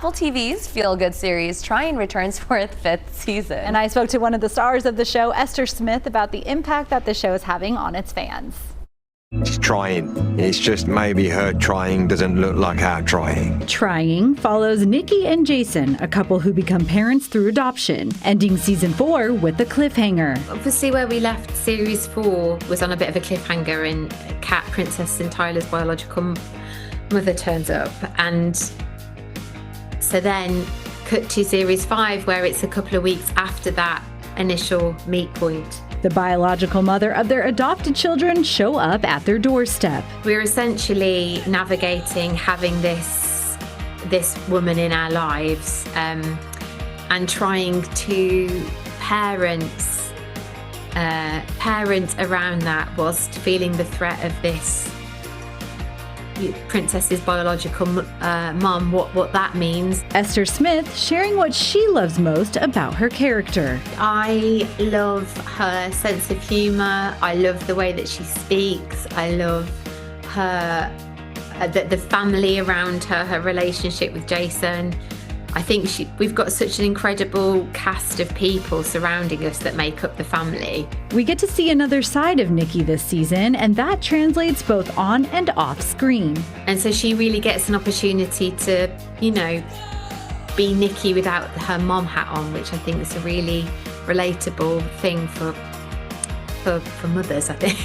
Apple TV's feel-good series Trying returns for its 5th season. And I spoke to one of the stars of the show, Esther Smith, about the impact that the show is having on its fans. It's trying. It's just maybe her trying doesn't look like our trying. Trying follows Nikki and Jason, a couple who become parents through adoption, ending season 4 with a cliffhanger. Obviously, where we left series 4 was on a bit of a cliffhanger, and Kat, Princess and Tyler's biological mother, turns up, and so then cut to series 5, where it's a couple of weeks after that initial meet point. The biological mother of their adopted children show up at their doorstep. We're essentially navigating having this woman in our lives, and trying to parent around that whilst feeling the threat of this Princess's biological mum, what that means. Esther Smith sharing what she loves most about her character. I love her sense of humour. I love the way that she speaks. I love her, the family around her, her relationship with Jason. I think we've got such an incredible cast of people surrounding us that make up the family. We get to see another side of Nikki this season, and that translates both on and off screen. And so she really gets an opportunity to, be Nikki without her mom hat on, which I think is a really relatable thing for mothers, I think.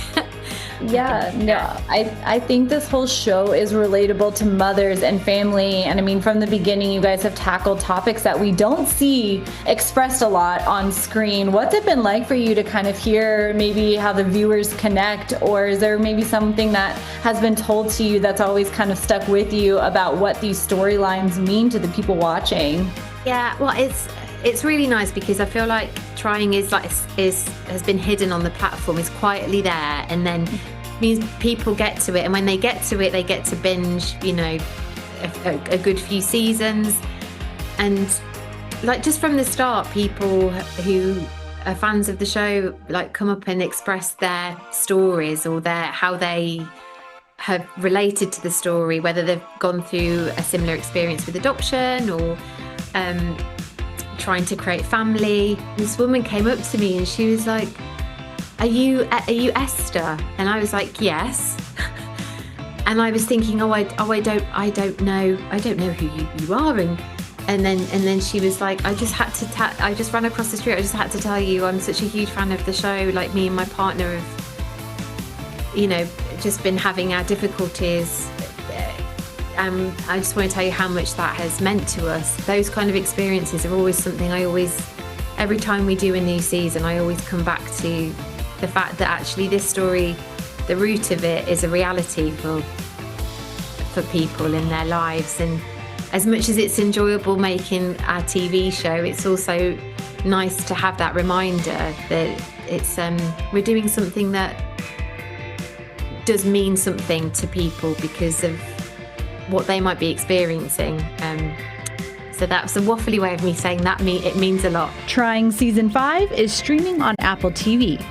Yeah, no, I think this whole show is relatable to mothers and family. And I mean, from the beginning, you guys have tackled topics that we don't see expressed a lot on screen. What's it been like for you to kind of hear maybe how the viewers connect, or is there maybe something that has been told to you that's always kind of stuck with you about what these storylines mean to the people watching? Yeah, well, it's really nice because I feel like Trying has been hidden on the platform, is quietly there, and then means people get to it, and when they get to it, they get to binge, a good few seasons. And like just from the start, people who are fans of the show come up and express their stories or how they have related to the story, whether they've gone through a similar experience with adoption or trying to create family. This woman came up to me and she was like, are you Esther? And I was like, yes. And I was thinking, I don't know who you are. And then she was like, I just ran across the street, I just had to tell you I'm such a huge fan of the show. Like, me and my partner have just been having our difficulties. I just want to tell you how much that has meant to us. Those kind of experiences are always something every time we do a new season, I always come back to the fact that actually this story, the root of it is a reality for people in their lives. And as much as it's enjoyable making our TV show, it's also nice to have that reminder that it's we're doing something that does mean something to people because of what they might be experiencing. So that's a waffly way of me saying that it means a lot. Trying season 5 is streaming on Apple TV.